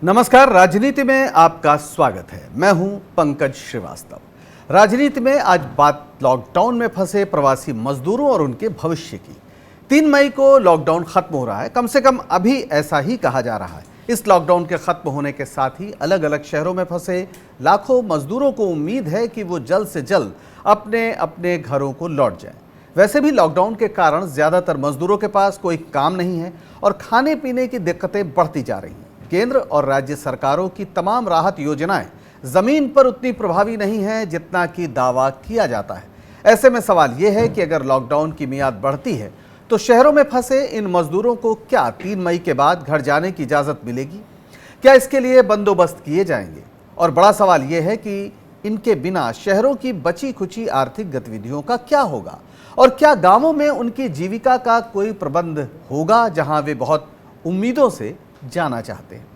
नमस्कार, राजनीति में आपका स्वागत है। मैं हूं पंकज श्रीवास्तव। राजनीति में आज बात लॉकडाउन में फंसे प्रवासी मजदूरों और उनके भविष्य की। 3 मई को लॉकडाउन खत्म हो रहा है, कम से कम अभी ऐसा ही कहा जा रहा है। इस लॉकडाउन के खत्म होने के साथ ही अलग अलग शहरों में फंसे लाखों मजदूरों को उम्मीद है कि वो जल्द से जल्द अपने अपने घरों को लौट जाएं। वैसे भी लॉकडाउन के कारण ज्यादातर मजदूरों के पास कोई काम नहीं है और खाने पीने की दिक्कतें बढ़ती जा रही हैं। केंद्र और राज्य सरकारों की तमाम राहत योजनाएं जमीन पर उतनी प्रभावी नहीं हैं जितना कि दावा किया जाता है। ऐसे में सवाल यह है कि अगर लॉकडाउन की मियाद बढ़ती है तो शहरों में फंसे इन मजदूरों को क्या 3 मई के बाद घर जाने की इजाजत मिलेगी? क्या इसके लिए बंदोबस्त किए जाएंगे? और बड़ा सवाल यह है कि इनके बिना शहरों की बची खुची आर्थिक गतिविधियों का क्या होगा और क्या गांवों में उनकी जीविका का कोई प्रबंध होगा जहां वे बहुत उम्मीदों से जाना चाहते हैं।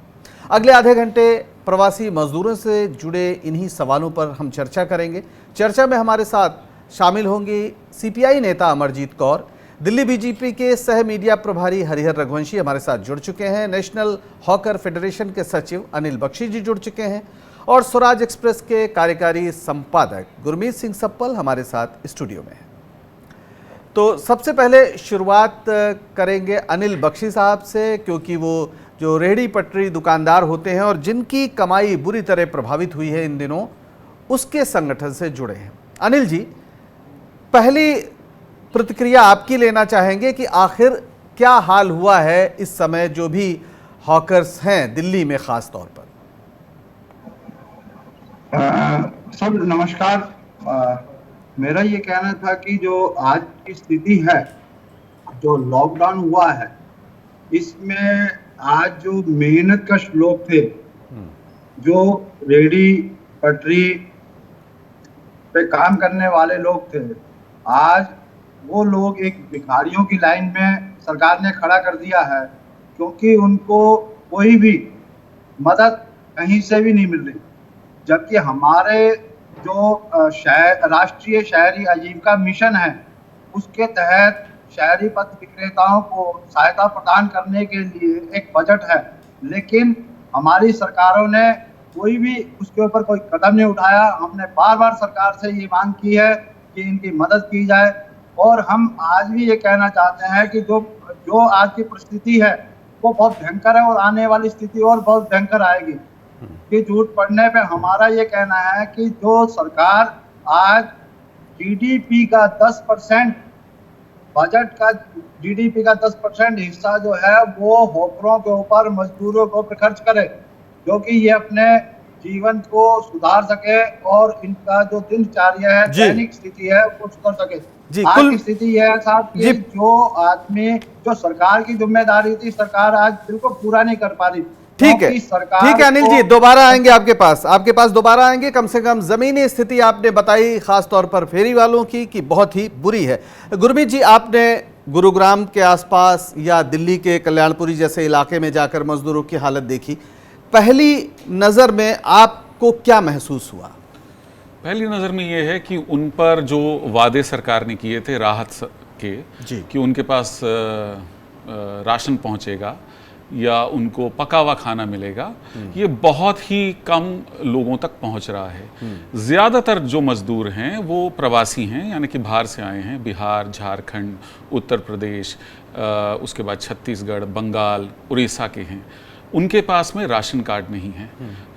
अगले आधे घंटे प्रवासी मजदूरों से जुड़े इन्हीं सवालों पर हम चर्चा करेंगे। चर्चा में हमारे साथ शामिल होंगी सीपीआई नेता अमरजीत कौर, दिल्ली बीजेपी के सह मीडिया प्रभारी हरिहर रघुवंशी हमारे साथ जुड़ चुके हैं, नेशनल हॉकर फेडरेशन के सचिव अनिल बख्शी जी जुड़ चुके हैं और स्वराज एक्सप्रेस के कार्यकारी संपादक गुरमीत सिंह सप्पल हमारे साथ स्टूडियो में हैं। तो सबसे पहले शुरुआत करेंगे अनिल बख्शी साहब से, क्योंकि वो जो रेहड़ी पटरी दुकानदार होते हैं और जिनकी कमाई बुरी तरह प्रभावित हुई है इन दिनों, उसके संगठन से जुड़े हैं। अनिल जी, पहली प्रतिक्रिया आपकी लेना चाहेंगे कि आखिर क्या हाल हुआ है इस समय जो भी हॉकर्स हैं दिल्ली में खास तौर पर। सब नमस्कार। मेरा ये कहना था कि जो आज की स्थिति है, जो लॉकडाउन हुआ है, इसमें आज जो मेहनतकश लोग थे, जो रेहड़ी पटरी पे काम करने वाले लोग थे, आज वो लोग एक भिखारियों की लाइन में सरकार ने खड़ा कर दिया है, क्योंकि उनको कोई भी मदद कहीं से भी नहीं मिल रही। जबकि हमारे जो राष्ट्रीय शहरी आजीविका मिशन है, उसके तहत शहरी पथ विक्रेताओं को सहायता प्रदान करने के लिए एक बजट है, लेकिन हमारी सरकारों ने कोई भी उसके ऊपर कोई कदम नहीं उठाया। हमने बार बार सरकार से ये मांग की है कि इनकी मदद की जाए और हम आज भी ये कहना चाहते हैं कि जो आज की परिस्थिति है वो बहुत भयंकर है और आने वाली स्थिति और बहुत भयंकर आएगी। कि झूठ पड़ने पे हमारा ये कहना है कि जो सरकार आज जीडीपी का 10% बजट का जीडीपी का 10% हिस्सा जो है वो हॉकरों के ऊपर, मजदूरों के ऊपर खर्च करे, जो कि ये अपने जीवन को सुधार सके और इनका जो दिनचर्या है, दैनिक स्थिति है, वो सुधर सके। आज की स्थिति यह है साहब कि जो आदमी, जो सरकार की जिम्मेदारी थी, सरकार आज बिल्कुल पूरा नहीं कर पा रही। ठीक है अनिल जी, दोबारा आएंगे आपके पास दोबारा आएंगे। कम से कम जमीनी स्थिति आपने बताई, खास तौर पर फेरी वालों की, कि बहुत ही बुरी है। गुरमीत जी, आपने गुरुग्राम के आसपास या दिल्ली के कल्याणपुरी जैसे इलाके में जाकर मजदूरों की हालत देखी, पहली नज़र में आपको क्या महसूस हुआ? पहली नज़र में ये है कि उन पर जो वादे सरकार ने किए थे राहत के, कि उनके पास राशन पहुंचेगा या उनको पका हुआ खाना मिलेगा, ये बहुत ही कम लोगों तक पहुंच रहा है। ज़्यादातर जो मज़दूर हैं वो प्रवासी हैं, यानी कि बाहर से आए हैं, बिहार, झारखंड, उत्तर प्रदेश, उसके बाद छत्तीसगढ़, बंगाल, उड़ीसा के हैं। उनके पास में राशन कार्ड नहीं है।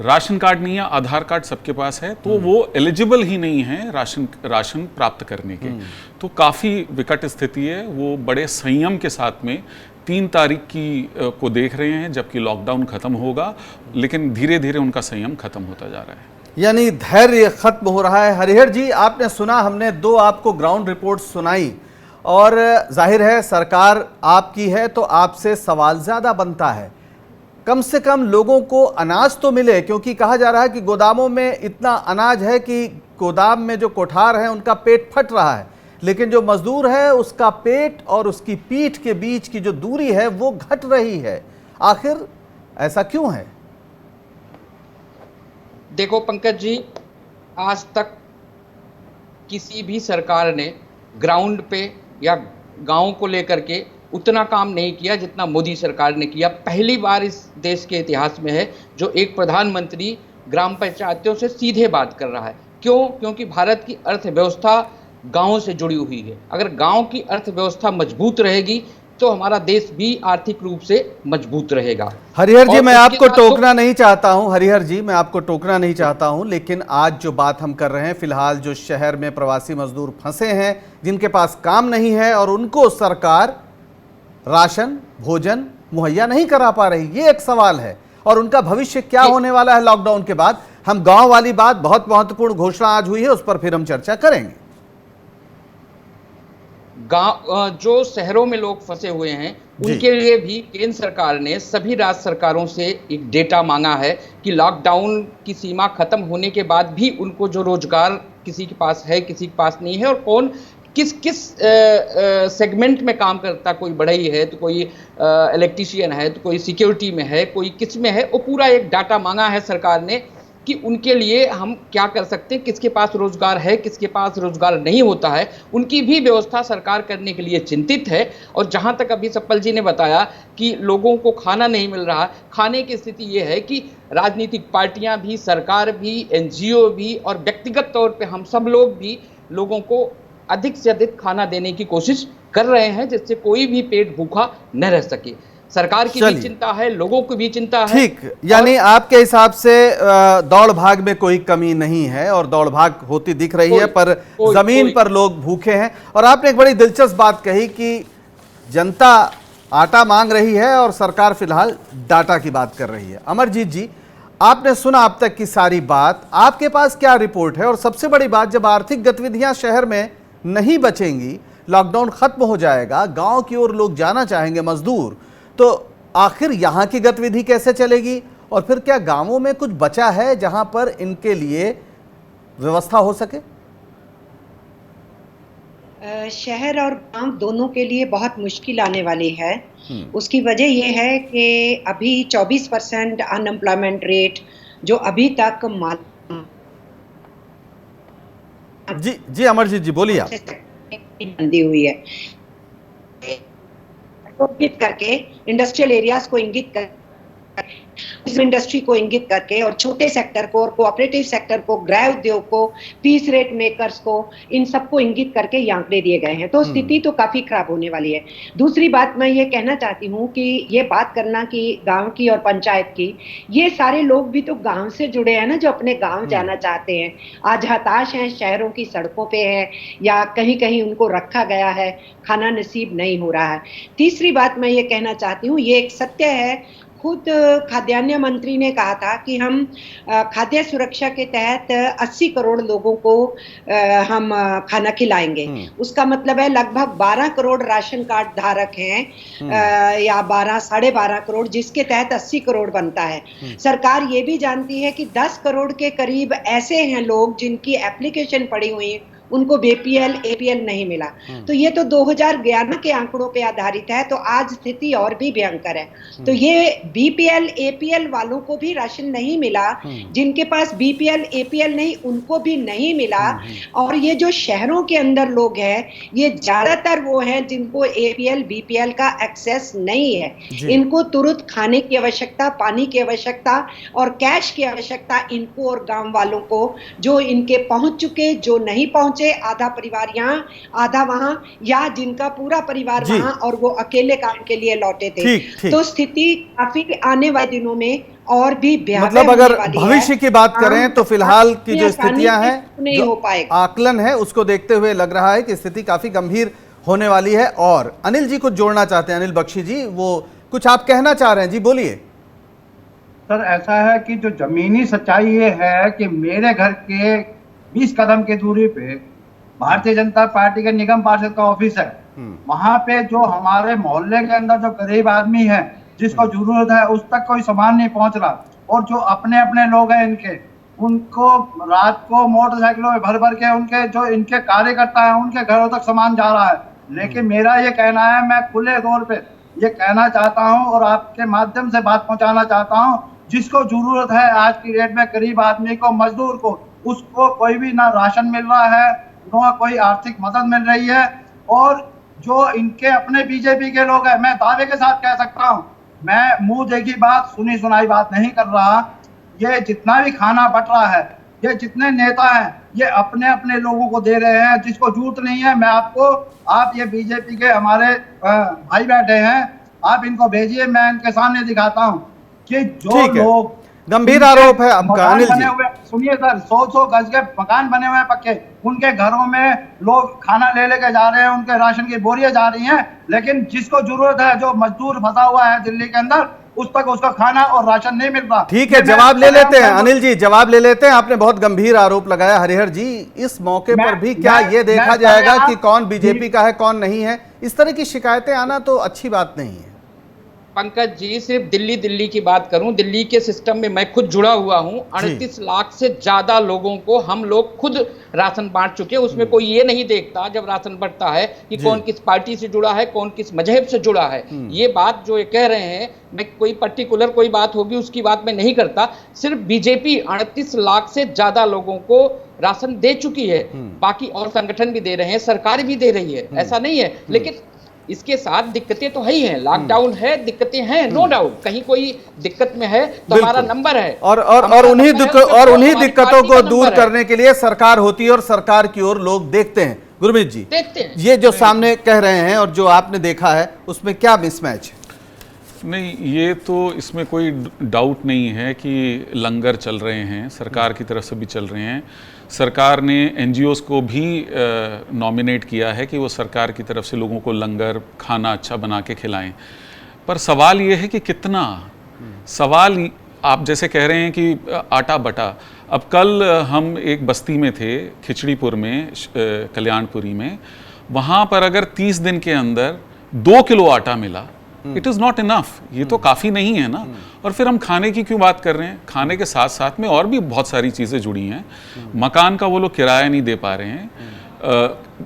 राशन कार्ड नहीं है, आधार कार्ड सबके पास है, तो वो एलिजिबल ही नहीं है राशन प्राप्त करने के। तो काफ़ी विकट स्थिति है। वो बड़े संयम के साथ में 3 तारीख को देख रहे हैं, जबकि लॉकडाउन खत्म होगा, लेकिन धीरे धीरे उनका संयम खत्म होता जा रहा है, यानी धैर्य खत्म हो रहा है। हरिहर जी, आपने सुना, हमने 2 आपको ग्राउंड रिपोर्ट सुनाई और जाहिर है सरकार आपकी है तो आपसे सवाल ज़्यादा बनता है। कम से कम लोगों को अनाज तो मिले, क्योंकि कहा जा रहा है कि गोदामों में इतना अनाज है कि गोदाम में जो कोठार है उनका पेट फट रहा है, लेकिन जो मजदूर है उसका पेट और उसकी पीठ के बीच की जो दूरी है वो घट रही है। आखिर ऐसा क्यों है? देखो पंकज जी, आज तक किसी भी सरकार ने ग्राउंड पे या गांव को लेकर के उतना काम नहीं किया जितना मोदी सरकार ने किया। पहली बार इस देश के इतिहास में है जो एक प्रधानमंत्री ग्राम पंचायतों से सीधे बात कर रहा है। क्यों? क्योंकि भारत की अर्थव्यवस्था गाँव से जुड़ी हुई है। अगर गाँव की अर्थव्यवस्था मजबूत रहेगी तो हमारा देश भी आर्थिक रूप से मजबूत रहेगा। हरिहर जी, मैं आपको टोकना नहीं चाहता हूं, हरिहर जी मैं आपको टोकना नहीं चाहता हूं, लेकिन आज जो बात हम कर रहे हैं, फिलहाल जो शहर में प्रवासी मजदूर फंसे हैं, जिनके पास काम नहीं है और उनको सरकार राशन भोजन मुहैया नहीं करा पा रही, ये एक सवाल है। और उनका भविष्य क्या होने वाला है लॉकडाउन के बाद। हम गांव वाली बात, बहुत महत्वपूर्ण घोषणा आज हुई है, उस पर फिर हम चर्चा करेंगे। गांव जो शहरों में लोग फंसे हुए हैं उनके लिए भी केंद्र सरकार ने सभी राज्य सरकारों से एक डेटा मांगा है कि लॉकडाउन की सीमा खत्म होने के बाद भी उनको जो रोजगार किसी के पास है, किसी के पास नहीं है, और कौन किस किस सेगमेंट में काम करता, कोई बढ़ई है तो कोई इलेक्ट्रीशियन है तो कोई सिक्योरिटी में है, कोई किस में है, वो पूरा एक डाटा मांगा है सरकार ने कि उनके लिए हम क्या कर सकते हैं, किसके पास रोजगार है, किसके पास रोजगार नहीं होता है, उनकी भी व्यवस्था सरकार करने के लिए चिंतित है। और जहां तक अभी सप्पल जी ने बताया कि लोगों को खाना नहीं मिल रहा, खाने की स्थिति ये है कि राजनीतिक पार्टियां भी, सरकार भी, एनजीओ भी और व्यक्तिगत तौर पे हम सब लोग भी लोगों को अधिक से अधिक खाना देने की कोशिश कर रहे हैं जिससे कोई भी पेट भूखा न रह सके। सरकार की भी चिंता है, लोगों की भी चिंता है। ठीक, यानी आपके हिसाब से दौड़ भाग में कोई कमी नहीं है और दौड़ भाग होती दिख रही है, पर जमीन पर लोग भूखे हैं। और आपने एक बड़ी दिलचस्प बात कही कि जनता आटा मांग रही है और सरकार फिलहाल डाटा की बात कर रही है। अमरजीत जी, आपने सुना अब तक की सारी बात, आपके पास क्या रिपोर्ट है? और सबसे बड़ी बात, जब आर्थिक गतिविधियां शहर में नहीं बचेंगी, लॉकडाउन खत्म हो जाएगा, गांव की ओर लोग जाना चाहेंगे मजदूर, तो आखिर यहाँ की गतिविधि कैसे चलेगी? और फिर क्या गांवों में कुछ बचा है जहां पर इनके लिए व्यवस्था हो सके? शहर और गांव दोनों के लिए बहुत मुश्किल आने वाली है। उसकी वजह यह है कि अभी 24% अनएम्प्लॉयमेंट रेट जो अभी तक जी अमरजीत जी बोलिए आप। बंदी हुई है, इंगित करके इंडस्ट्रियल एरियाज को इंगित कर इंडस्ट्री को इंगित करके और छोटे सेक्टर को और कोऑपरेटिव सेक्टर को, गृह उद्योग को, पीस रेट मेकर्स को, इन सबको इंगित करके ये आंकड़े दिए गए हैं। तो स्थिति तो काफी खराब होने वाली है। दूसरी बात मैं ये कहना चाहती हूँ कि ये बात करना कि गांव की और पंचायत की, ये सारे लोग भी तो गांव से जुड़े हैं ना, जो अपने गांव जाना चाहते हैं, आज हताश हैं, शहरों की सड़कों पे है या कहीं कहीं उनको रखा गया है, खाना नसीब नहीं हो रहा है। तीसरी बात मैं ये कहना चाहती हूँ, ये एक सत्य है, खुद खाद्यान्न मंत्री ने कहा था कि हम खाद्य सुरक्षा के तहत 80 करोड़ लोगों को हम खाना खिलाएंगे। उसका मतलब है लगभग 12 करोड़ राशन कार्ड धारक हैं या 12 साढ़े 12 करोड़, जिसके तहत 80 करोड़ बनता है। सरकार ये भी जानती है कि 10 करोड़ के करीब ऐसे हैं लोग जिनकी एप्लीकेशन पड़ी हुई है, उनको बीपीएल एपीएल नहीं मिला। तो ये तो 2011 के आंकड़ों पे आधारित है, तो आज स्थिति और भी भयंकर है। तो ये बीपीएल एपीएल वालों को भी राशन नहीं मिला, जिनके पास बीपीएल एपीएल नहीं उनको भी नहीं मिला। और ये जो शहरों के अंदर लोग हैं, ये ज्यादातर वो हैं जिनको एपीएल बीपीएल का एक्सेस नहीं है। इनको तुरंत खाने की आवश्यकता, पानी की आवश्यकता और कैश की आवश्यकता इनको और गांव वालों को, जो इनके पहुंच चुके, जो नहीं पहुंचे, आधा परिवार यहाँ आधा वहां, या जिनका पूरा परिवार वहां और वो अकेले काम के लिए लौटे थे। तो स्थिति काफी आने वाले दिनों में और भी मतलब अगर भविष्य की बात करें तो फिलहाल की जो स्थितियां हैं, नहीं हो पाएगा, आकलन है, उसको देखते हुए लग रहा है कि स्थिति काफी गंभीर होने वाली है। और अनिल जी कुछ जोड़ना चाहते हैं, अनिल बख्शी जी, वो कुछ आप कहना चाह रहे हैं जी, बोलिए। सर ऐसा है कि जो जमीनी सच्चाई ये है कि मेरे घर के 20 कदम की दूरी पे भारतीय जनता पार्टी के निगम पार्षद का ऑफिस है। वहां पे जो हमारे मोहल्ले के अंदर जो गरीब आदमी है, जिसको जरूरत है, उस तक कोई सामान नहीं पहुंच रहा। और जो अपने अपने लोग हैं इनके, उनको रात को मोटरसाइकिलों में भर भर के उनके जो इनके कार्यकर्ता हैं उनके घरों तक सामान जा रहा है। लेकिन मेरा ये कहना है, मैं खुले तौर पे ये कहना चाहता हूँ और आपके माध्यम से बात पहुंचाना चाहता हूँ, जिसको जरूरत है आज की डेट में, गरीब आदमी को, मजदूर को, उसको कोई भी ना राशन मिल रहा है, ना कोई आर्थिक मदद मिल रही है। और जो इनके अपने बीजेपी के लोग हैं, मैं दावे के साथ कह सकता हूं, मैं मुंह देखी बात सुनी सुनाई बात नहीं कर रहा, ये जितना भी खाना बट रहा है, ये जितने नेता हैं ये अपने अपने लोगों को दे रहे हैं, जिसको जरूरत नहीं है। मैं आपको, आप ये बीजेपी के हमारे भाई बैठे हैं, आप इनको भेजिए, मैं इनके सामने दिखाता हूं कि जो लोग गंभीर आरोप है आपका अनिल जी। सुनिए सर, 100 गज के मकान बने हुए हैं पक्के, उनके घरों में लोग खाना ले लेके जा रहे हैं, उनके राशन की बोरियां जा रही हैं, लेकिन जिसको जरूरत है, जो मजदूर फंसा हुआ है दिल्ली के अंदर, उस तक उसका खाना और राशन नहीं मिल रहा। ठीक है, जवाब ले लेते हैं अनिल जी, जवाब ले लेते हैं। आपने बहुत गंभीर आरोप लगाया हरिहर जी, इस मौके पर भी क्या ये देखा जाएगा कि कौन बीजेपी का है कौन नहीं है? इस तरह की शिकायतें आना तो अच्छी बात नहीं है। पंकज जी, सिर्फ दिल्ली की बात करूं, दिल्ली के सिस्टम में मैं खुद जुड़ा हुआ हूं। 38 लाख से ज्यादा लोगों को हम लोग खुद राशन बांट चुके हैं। उसमें कोई ये नहीं देखता जब राशन बढ़ता है कि कौन किस पार्टी से जुड़ा है, कौन किस मजहब से जुड़ा है। ये बात जो ये कह रहे हैं, मैं कोई पर्टिकुलर कोई बात होगी उसकी बात मैं नहीं करता। सिर्फ बीजेपी 38 लाख से ज्यादा लोगों को राशन दे चुकी है, बाकी और संगठन भी दे रहे हैं, सरकार भी दे रही है, ऐसा नहीं है। लेकिन इसके साथ दिक्कतें तो है ही हैं, लॉकडाउन है, दिक्कतें हैं, नो डाउट। कहीं कोई दिक्कत में है तो हमारा नंबर है, और उन्हीं दिक्कतों को दूर करने के लिए सरकार होती है और सरकार की ओर लोग देखते हैं। गुरमीत जी, देखते हैं ये जो सामने कह रहे हैं और जो आपने देखा है, उसमें क्या मिसमैच है? नहीं, ये तो इसमें कोई डाउट नहीं है कि लंगर चल रहे हैं, सरकार की तरफ से भी चल रहे हैं। सरकार ने एनजीओज़ को भी नॉमिनेट किया है कि वो सरकार की तरफ से लोगों को लंगर खाना अच्छा बना के खिलाएं। पर सवाल ये है कि कितना, सवाल आप जैसे कह रहे हैं कि आटा बटा। अब कल हम एक बस्ती में थे, खिचड़ीपुर में, कल्याणपुरी में, वहाँ पर अगर 30 दिन के अंदर 2 किलो आटा मिला, इट इज़ नॉट इनफ, ये तो काफ़ी नहीं है ना। और फिर हम खाने की क्यों बात कर रहे हैं? खाने के साथ साथ में और भी बहुत सारी चीज़ें जुड़ी हैं। मकान का वो लोग किराया नहीं दे पा रहे हैं,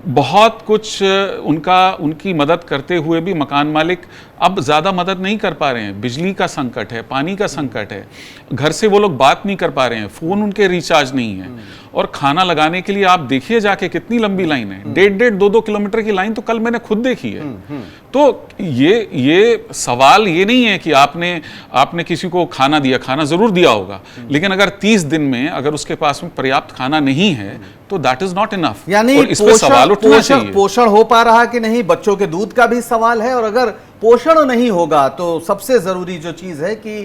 बहुत कुछ उनकी मदद करते हुए भी मकान मालिक अब ज़्यादा मदद नहीं कर पा रहे हैं। बिजली का संकट है, पानी का संकट है, घर से वो लोग बात नहीं कर पा रहे हैं, फ़ोन उनके रिचार्ज नहीं है। और खाना लगाने के लिए आप देखिए जाके कितनी लंबी लाइन है, 1.5-2 किलोमीटर की लाइन तो कल मैंने खुद देखी है। तो ये सवाल ये नहीं है कि आपने किसी को खाना दिया, खाना ज़रूर दिया होगा, लेकिन अगर 30 दिन में अगर उसके पास में पर्याप्त खाना नहीं है तो दैट इज नॉट इनफ। यानी पोषण हो पा रहा कि नहीं, बच्चों के दूध का भी सवाल है। और अगर पोषण नहीं होगा तो सबसे जरूरी जो चीज है कि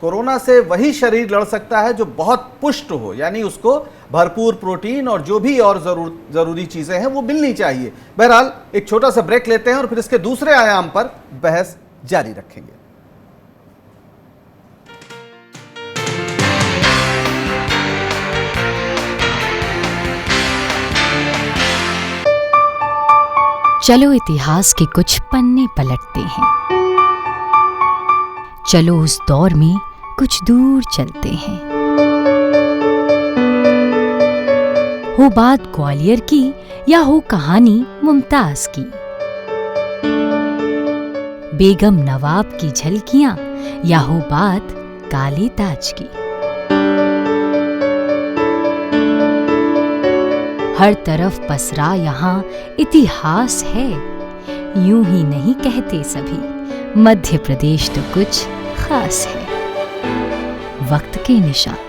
कोरोना से वही शरीर लड़ सकता है जो बहुत पुष्ट हो, यानी उसको भरपूर प्रोटीन और जो भी और जरूरी चीजें हैं वो मिलनी चाहिए। बहरहाल एक छोटा सा ब्रेक लेते हैं और फिर इसके दूसरे आयाम पर बहस जारी रखेंगे। चलो इतिहास के कुछ पन्ने पलटते हैं, चलो उस दौर में कुछ दूर चलते हैं। हो बात ग्वालियर की या हो कहानी मुमताज की, बेगम नवाब की झलकियां या हो बात काले ताज की, हर तरफ पसरा यहाँ इतिहास है। यूं ही नहीं कहते सभी, मध्य प्रदेश तो कुछ खास है। वक्त के निशान।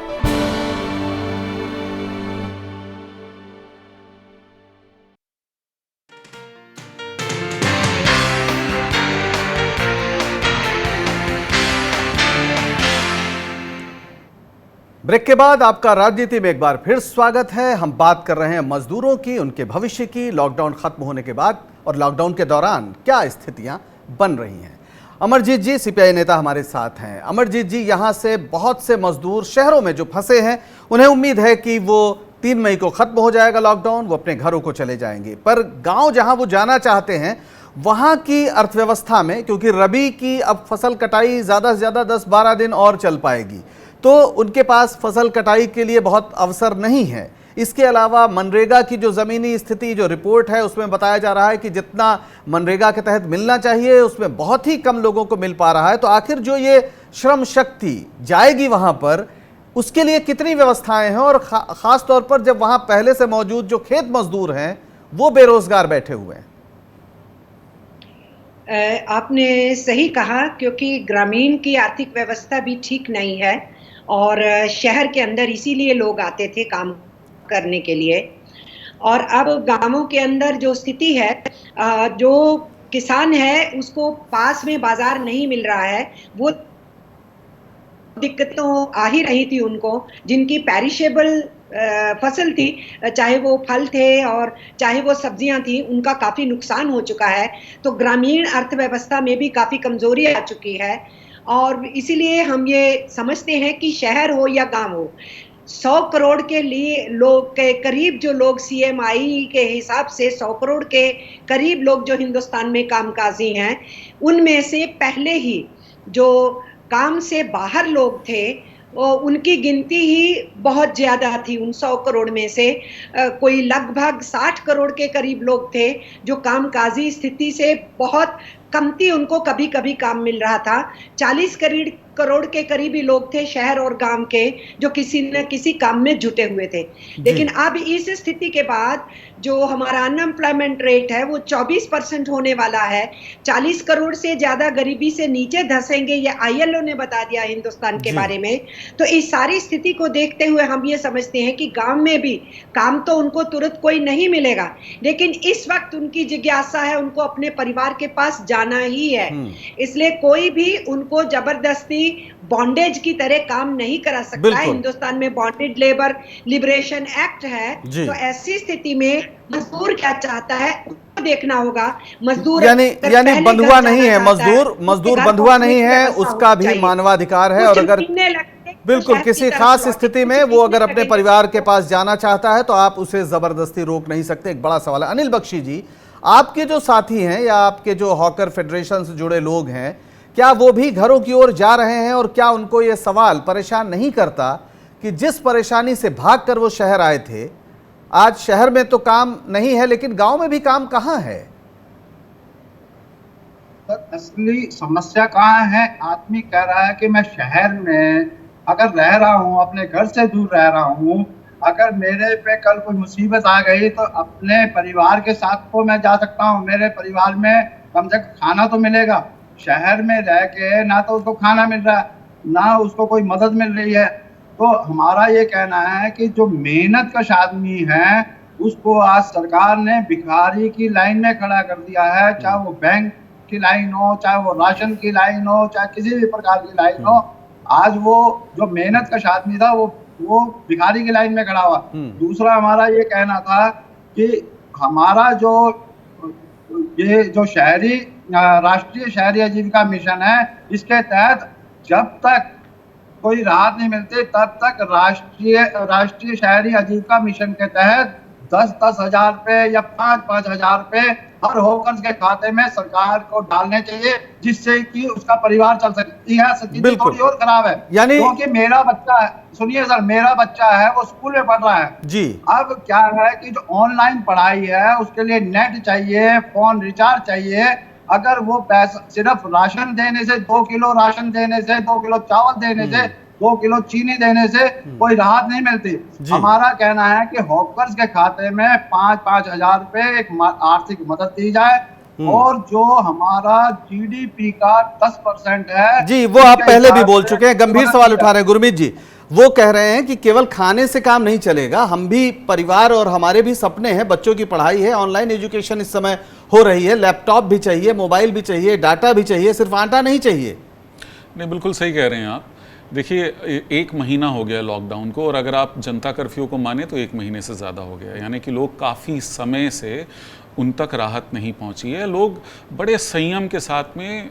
ब्रेक के बाद आपका राजनीति में एक बार फिर स्वागत है। हम बात कर रहे हैं मजदूरों की, उनके भविष्य की, लॉकडाउन खत्म होने के बाद और लॉकडाउन के दौरान क्या स्थितियां बन रही हैं। अमरजीत जी सीपीआई नेता हमारे साथ हैं। अमरजीत जी, यहाँ से बहुत से मजदूर शहरों में जो फंसे हैं, उन्हें उम्मीद है कि वो 3 मई को खत्म हो जाएगा लॉकडाउन, वो अपने घरों को चले जाएंगे। पर गाँव जहाँ वो जाना चाहते हैं, वहाँ की अर्थव्यवस्था में, क्योंकि रबी की अब फसल कटाई ज़्यादा से ज़्यादा 10-12 दिन और चल पाएगी, तो उनके पास फसल कटाई के लिए बहुत अवसर नहीं है। इसके अलावा मनरेगा की जो ज़मीनी स्थिति, जो रिपोर्ट है, उसमें बताया जा रहा है कि जितना मनरेगा के तहत मिलना चाहिए उसमें बहुत ही कम लोगों को मिल पा रहा है। तो आखिर जो ये श्रम शक्ति जाएगी वहाँ पर, उसके लिए कितनी व्यवस्थाएं हैं, और ख़ास तौर पर जब वहाँ पहले से मौजूद जो खेत मजदूर हैं वो बेरोजगार बैठे हुए हैं। आपने सही कहा, क्योंकि ग्रामीण की आर्थिक व्यवस्था भी ठीक नहीं है और शहर के अंदर इसीलिए लोग आते थे काम करने के लिए। और अब गांवों के अंदर जो स्थिति है, जो किसान है उसको पास में बाजार नहीं मिल रहा है, वो दिक्कतों आ ही रही थी उनको, जिनकी पेरिशेबल फसल थी, चाहे वो फल थे और चाहे वो सब्जियां थी, उनका काफी नुकसान हो चुका है। तो ग्रामीण अर्थव्यवस्था में भी काफी कमजोरी आ चुकी है और इसीलिए हम ये समझते हैं कि शहर हो या गांव हो, 100 करोड़ के लिए लोग के करीब जो लोग CMI के हिसाब से 100 करोड़ के करीब लोग जो हिंदुस्तान में कामकाजी हैं, उनमें से पहले ही जो काम से बाहर लोग थे उनकी गिनती ही बहुत ज्यादा थी। उन 100 करोड़ में से कोई लगभग 60 करोड़ के करीब लोग थे जो कामकाजी स्थिति से बहुत कमती उनको कभी कभी काम मिल रहा था। 40 करोड़ के करीबी लोग थे शहर और गांव के जो किसी न किसी काम में जुटे हुए थे। लेकिन अब इस स्थिति के बाद जो हमारा अनएम्प्लॉयमेंट रेट है वो 24% होने वाला है। 40 करोड़ से ज्यादा गरीबी से नीचे धंसेंगे, ये ILO ने बता दिया हिंदुस्तान के बारे में। तो इस सारी स्थिति को देखते हुए हम ये समझते हैं कि गांव में भी काम तो उनको तुरंत कोई नहीं मिलेगा, लेकिन इस वक्त उनकी जिज्ञासा है, उनको अपने परिवार के पास जाना ही है। इसलिए कोई भी उनको जबरदस्ती बॉन्डेज की तरह काम नहीं करा सकता है। हिंदुस्तान में बॉन्डेड लेबर लिबरेशन एक्ट है, तो ऐसी स्थिति में मजदूर क्या चाहता है उसको देखना होगा। मजदूर यानी बंधुआ नहीं है, मजदूर बंधुआ नहीं है, उसका भी मानवाधिकार है। और अगर बिल्कुल किसी खास स्थिति में वो अगर अपने परिवार के पास जाना चाहता है तो आप उसे जबरदस्ती रोक नहीं सकते। एक बड़ा सवाल है। अनिल बख्शी जी, आपके जो साथी हैं या आपके जो हॉकर फेडरेशन से जुड़े लोग हैं, क्या वो भी घरों की ओर जा रहे हैं और क्या उनको ये सवाल परेशान नहीं करता कि जिस परेशानी से भागकर वो शहर आए थे, आज शहर में तो काम नहीं है लेकिन गांव में भी काम कहाँ है? असली समस्या कहाँ है? आदमी कह रहा है कि मैं शहर में अगर रह रहा हूँ, अपने घर से दूर रह रहा हूँ, अगर मेरे पे कल कोई मुसीबत आ गई तो अपने परिवार के साथ तो मैं जा सकता हूँ, मेरे परिवार में कम से कम खाना तो मिलेगा। शहर में रह के ना तो उसको खाना मिल रहा है, ना उसको कोई मदद मिल रही है। तो हमारा ये कहना है कि जो मेहनत कश आदमी है उसको आज सरकार ने भिखारी की लाइन में खड़ा कर दिया है, चाहे वो बैंक की लाइन हो, चाहे वो राशन की लाइन हो, चाहे किसी भी प्रकार की लाइन हो। आज वो जो मेहनत कश आदमी था वो भिखारी की लाइन में खड़ा हुआ। दूसरा हमारा ये कहना था कि हमारा जो शहरी राष्ट्रीय शहरी आजीविका मिशन है, इसके तहत जब तक कोई राहत नहीं मिलती तब तक राष्ट्रीय शहरी आजीविका मिशन के तहत 10-10 हजार रुपए या 5-5 हजार रुपए हर होकर्स के खाते में सरकार को डालने चाहिए, जिससे कि उसका परिवार चल सकती है। स्थिति थोड़ी और खराब है, यानी क्योंकि मेरा बच्चा है, सुनिए सर, मेरा बच्चा है वो स्कूल में पढ़ रहा है जी। अब क्या है कि जो ऑनलाइन पढ़ाई है उसके लिए नेट चाहिए, फोन रिचार्ज चाहिए। अगर वो पैसा सिर्फ राशन देने से, 2 किलो राशन देने से, 2 किलो चावल देने से, 2 किलो चीनी देने से कोई राहत नहीं मिलती। हमारा कहना है कि हॉकर्स के खाते में 5-5 हजार रुपए एक आर्थिक मदद दी जाए और जो हमारा GDP का 10% है जी, वो आप पहले भी बोल चुके हैं, गंभीर सवाल उठा रहे हैं गुरमीत जी। वो कह रहे हैं कि केवल खाने से काम नहीं चलेगा, हम भी परिवार और हमारे भी सपने हैं, बच्चों की पढ़ाई है, ऑनलाइन एजुकेशन इस समय हो रही है, लैपटॉप भी चाहिए, मोबाइल भी चाहिए, डाटा भी चाहिए, सिर्फ आटा नहीं चाहिए। नहीं, बिल्कुल सही कह रहे हैं आप। देखिए, 1 महीना हो गया लॉकडाउन को और अगर आप जनता कर्फ्यू को माने तो 1 महीने से ज़्यादा हो गया, यानी कि लोग काफ़ी समय से उन तक राहत नहीं पहुंची है। लोग बड़े संयम के साथ में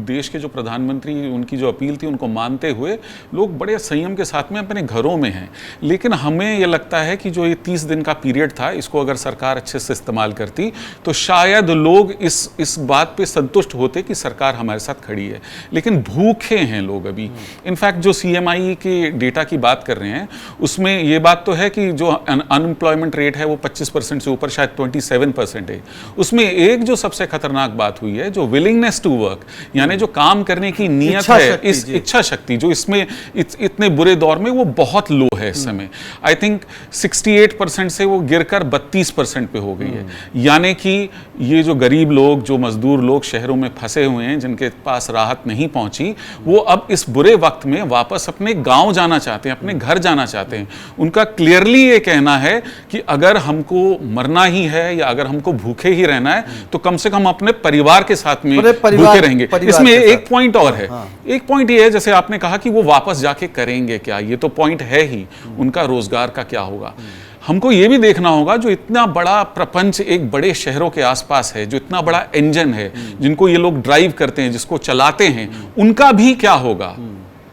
देश के जो प्रधानमंत्री, उनकी जो अपील थी उनको मानते हुए लोग बड़े संयम के साथ में अपने घरों में हैं। लेकिन हमें ये लगता है कि जो ये 30 दिन का पीरियड था, इसको अगर सरकार अच्छे से इस्तेमाल करती तो शायद लोग इस बात पे संतुष्ट होते कि सरकार हमारे साथ खड़ी है। लेकिन भूखे हैं लोग अभी। इनफैक्ट जो CMI के डेटा की बात कर रहे हैं उसमें ये बात तो है कि जो अनएम्प्लॉयमेंट रेट है वो 25% से ऊपर, शायद 27% परसेंटेज। उसमें एक जो सबसे खतरनाक बात हुई है, जो विलिंगनेस टू वर्क, यानी जो काम करने की नीयत है, इस इच्छा शक्ति जो इसमें इतने बुरे दौर में वो बहुत लो है इस समय। आई थिंक 68% से वो गिरकर 32% पे हो गई है। यानी कि ये जो गरीब लोग, जो मजदूर लोग शहरों में फंसे हुए हैं, जिनके पास राहत नहीं पहुंची, वो अब इस बुरे वक्त में वापस अपने गांव जाना चाहते हैं, अपने घर जाना चाहते हैं। उनका क्लियरली ये कहना है कि अगर हमको मरना ही है या अगर हमको भूखे ही रहना है तो कम से कम अपने परिवार के साथ में भूखे रहेंगे। इसमें एक पॉइंट और है, एक पॉइंट ये है, जैसे आपने कहा कि वो वापस जाके करेंगे क्या, ये तो पॉइंट है ही, उनका रोजगार का क्या होगा। हमको ये भी देखना होगा, जो इतना बड़ा प्रपंच एक बड़े शहरों के आसपास है, जो इतना बड़ा इंजन है, जिनको ये लोग ड्राइव करते हैं, जिसको चलाते हैं, उनका भी क्या होगा।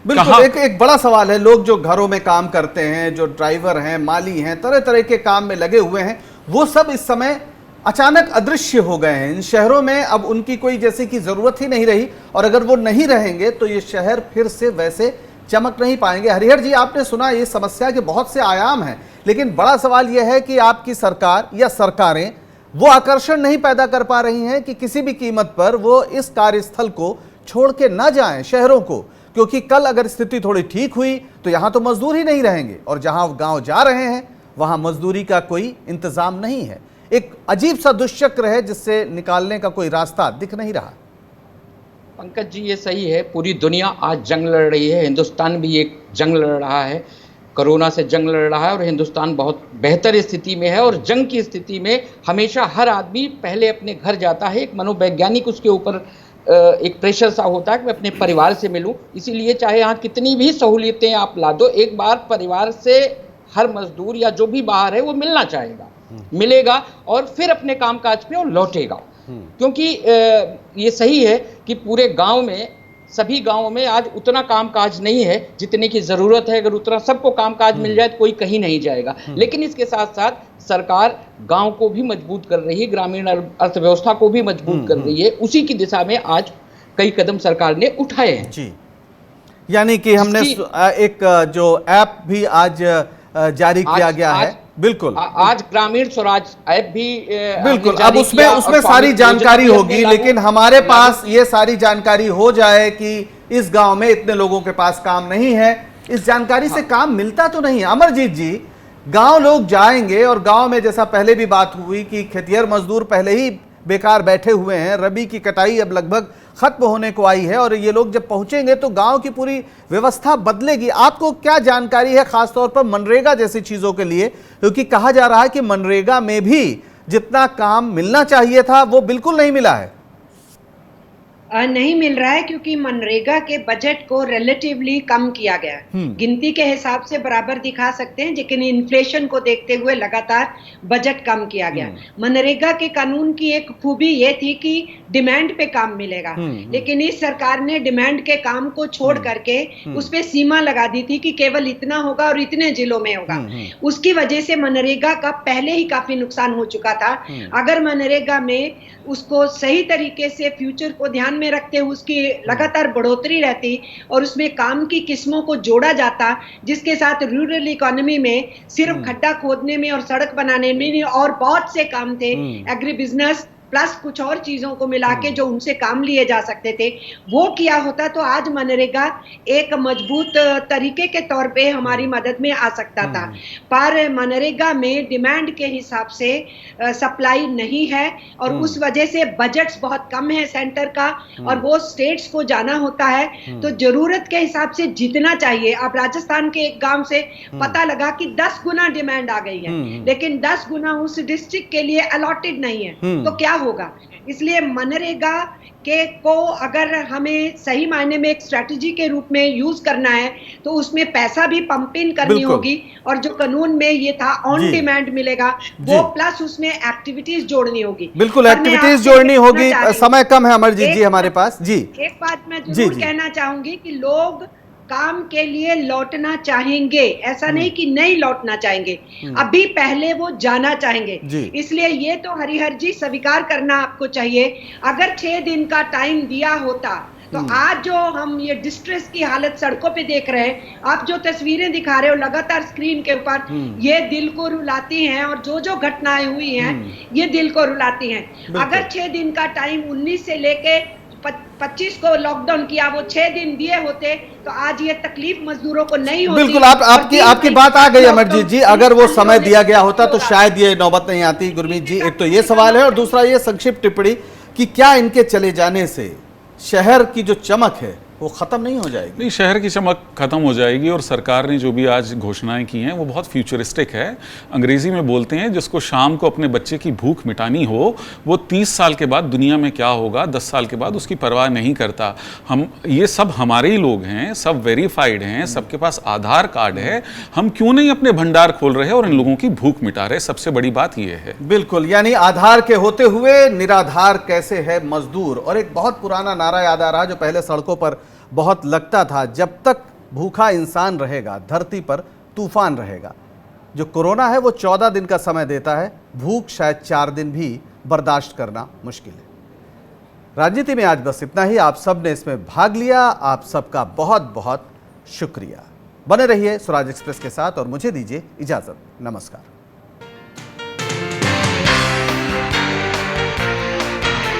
बिल्कुल, एक बड़ा सवाल है। लोग जो घरों में काम करते हैं, जो ड्राइवर हैं, माली हैं, तरह तरह के काम में लगे हुए हैं, वो सब इस समय अचानक अदृश्य हो गए हैं। इन शहरों में अब उनकी कोई जैसे कि जरूरत ही नहीं रही, और अगर वो नहीं रहेंगे तो ये शहर फिर से वैसे चमक नहीं पाएंगे। हरिहर जी, आपने सुना ये समस्या के बहुत से आयाम हैं, लेकिन बड़ा सवाल यह है कि आपकी सरकार या सरकारें वो आकर्षण नहीं पैदा कर पा रही हैं कि किसी भी कीमत पर वो इस कार्यस्थल को छोड़ के ना जाएं शहरों को, क्योंकि कल अगर स्थिति थोड़ी ठीक हुई तो यहां तो मजदूर ही नहीं रहेंगे, और जहां गांव जा रहे हैं वहां मजदूरी का कोई इंतजाम नहीं है। एक अजीब सा दुष्चक्र है जिससे निकालने का कोई रास्ता दिख नहीं रहा। पंकज जी, ये सही है, पूरी दुनिया आज जंग लड़ रही है, हिंदुस्तान भी एक जंग लड़ रहा है, कोरोना से जंग लड़ रहा है, और हिंदुस्तान बहुत बेहतर स्थिति में है। और जंग की स्थिति में हमेशा हर आदमी पहले अपने घर जाता है, एक मनोवैज्ञानिक उसके ऊपर एक प्रेशर सा होता है कि मैं अपने परिवार से मिलूं। इसीलिए चाहे यहाँ कितनी भी सहूलियतें आप ला दो, एक बार परिवार से हर मजदूर या जो भी बाहर है वो मिलना चाहेगा, मिलेगा और फिर अपने कामकाज पे वो लौटेगा। क्योंकि ये सही है कि पूरे गांव में, सभी गांवों में आज उतना कामकाज नहीं है जितने की जरूरत है। अगर उतना सबको कामकाज मिल जाए तो कोई कहीं नहीं जाएगा। लेकिन इसके साथ साथ सरकार गांव को भी मजबूत कर रही है, ग्रामीण अर्थव्यवस्था को भी मजबूत कर रही है। उसी की दिशा में आज कई कदम सरकार ने उठाए हैं। जी, यानी कि हमने एक जो ऐप भी आज जारी किया गया है। बिल्कुल, आज ग्रामीण स्वराज ऐप भी बिल्कुल, अब उसमें सारी जानकारी होगी, लेकिन हमारे पास ये सारी जानकारी हो जाए कि इस गांव में इतने लोगों के पास काम नहीं है, इस जानकारी से काम मिलता तो नहीं। अमरजीत जी, गांव लोग जाएंगे और गांव में जैसा पहले भी बात हुई कि खेतिहर मजदूर पहले ही बेकार बैठे हुए हैं, रबी की कटाई अब लगभग खत्म होने को आई है, और ये लोग जब पहुंचेंगे तो गांव की पूरी व्यवस्था बदलेगी। आपको क्या जानकारी है खासतौर पर मनरेगा जैसी चीजों के लिए, क्योंकि कहा जा रहा है कि मनरेगा में भी जितना काम मिलना चाहिए था वो बिल्कुल नहीं मिला है। नहीं मिल रहा है, क्योंकि मनरेगा के बजट को रिलेटिवली कम किया गया है। गिनती के हिसाब से बराबर दिखा सकते हैं, लेकिन इन्फ्लेशन को देखते हुए लगातार बजट कम किया गया। मनरेगा के कानून की एक खूबी ये थी कि डिमांड पे काम मिलेगा, लेकिन इस सरकार ने डिमांड के काम को छोड़ करके उस पे सीमा लगा दी थी कि केवल इतना होगा और इतने जिलों में होगा। उसकी वजह से मनरेगा का पहले ही काफी नुकसान हो चुका था। अगर मनरेगा में उसको सही तरीके से फ्यूचर को ध्यान में रखते हुए उसकी लगातार बढ़ोतरी रहती और उसमें काम की किस्मों को जोड़ा जाता, जिसके साथ रूरल इकोनॉमी में सिर्फ खड्डा खोदने में और सड़क बनाने में और बहुत से काम थे, एग्री बिजनेस प्लस कुछ और चीजों को मिला के जो उनसे काम लिए जा सकते थे, वो किया होता तो आज मनरेगा एक मजबूत तरीके के तौर पे हमारी मदद में आ सकता था। पर मनरेगा में डिमांड के हिसाब से सप्लाई नहीं है, और उस वजह से बजट्स बहुत कम है सेंटर का, और वो स्टेट्स को जाना होता है तो जरूरत के हिसाब से जितना चाहिए। अब राजस्थान के एक गांव से पता लगा कि 10 गुना डिमांड आ गई है, लेकिन 10 गुना उस डिस्ट्रिक्ट के लिए अलॉटेड नहीं है, तो क्या होगा। इसलिए मनरेगा के को अगर हमें सही मायने में एक स्ट्रेटजी के रूप में यूज करना है तो उसमें पैसा भी पंप इन करनी होगी, और जो कानून में ये था ऑन डिमांड मिलेगा वो प्लस उसमें एक्टिविटीज जोड़नी होगी। बिल्कुल, एक्टिविटीज जोड़नी होगी। समय कम है अमरजीत जी हमारे पास। जी, एक बात मैं जरूर कहना चाहूंगी कि लोग काम के लिए लौटना चाहेंगे, ऐसा नहीं कि नहीं लौटना चाहेंगे, अभी पहले वो जाना चाहेंगे। इसलिए ये तो हरिहर जी स्वीकार करना आपको चाहिए। अगर 6 दिन का टाइम दिया होता तो आज जो हम ये डिस्ट्रेस की हालत सड़कों पे देख रहे हैं, आप जो तस्वीरें दिखा रहे हो लगातार स्क्रीन के ऊपर, ये दिल को रुलाती हैं। और जो जो घटनाएं हुई हैं ये दिल को रुलाती हैं। अगर 6 दिन का टाइम 19 से लेके 25 को लॉकडाउन किया, वो 6 दिन दिए होते तो आज ये तकलीफ मजदूरों को नहीं होती। बिल्कुल, आपकी बात आ गई अमरजीत जी। अगर वो समय दिया गया होता तो शायद ये नौबत नहीं आती। गुरमीत जी, एक तो ये सवाल है और दूसरा ये संक्षिप्त टिप्पणी कि क्या इनके चले जाने से शहर की जो चमक है वो खत्म नहीं हो जाएगी? नहीं, शहर की चमक खत्म हो जाएगी। और सरकार ने जो भी आज घोषणाएं की हैं वो बहुत फ्यूचरिस्टिक है। अंग्रेजी में बोलते हैं जिसको शाम को अपने बच्चे की भूख मिटानी हो वो 30 साल के बाद दुनिया में क्या होगा 10 साल के बाद उसकी परवाह नहीं करता। हम ये सब हमारे ही लोग हैं, सब वेरीफाइड हैं, सबके पास आधार कार्ड है। हम क्यों नहीं अपने भंडार खोल रहे और इन लोगों की भूख मिटा रहे? सबसे बड़ी बात ये है। बिल्कुल, यानी आधार के होते हुए निराधार कैसे है मजदूर। और एक बहुत पुराना नारा याद आ रहा जो पहले सड़कों पर बहुत लगता था, जब तक भूखा इंसान रहेगा धरती पर तूफान रहेगा। जो कोरोना है वो 14 दिन का समय देता है, भूख शायद 4 दिन भी बर्दाश्त करना मुश्किल है। राजनीति में आज बस इतना ही। आप सब ने इसमें भाग लिया, आप सबका बहुत बहुत शुक्रिया। बने रहिए स्वराज एक्सप्रेस के साथ और मुझे दीजिए इजाजत। नमस्कार।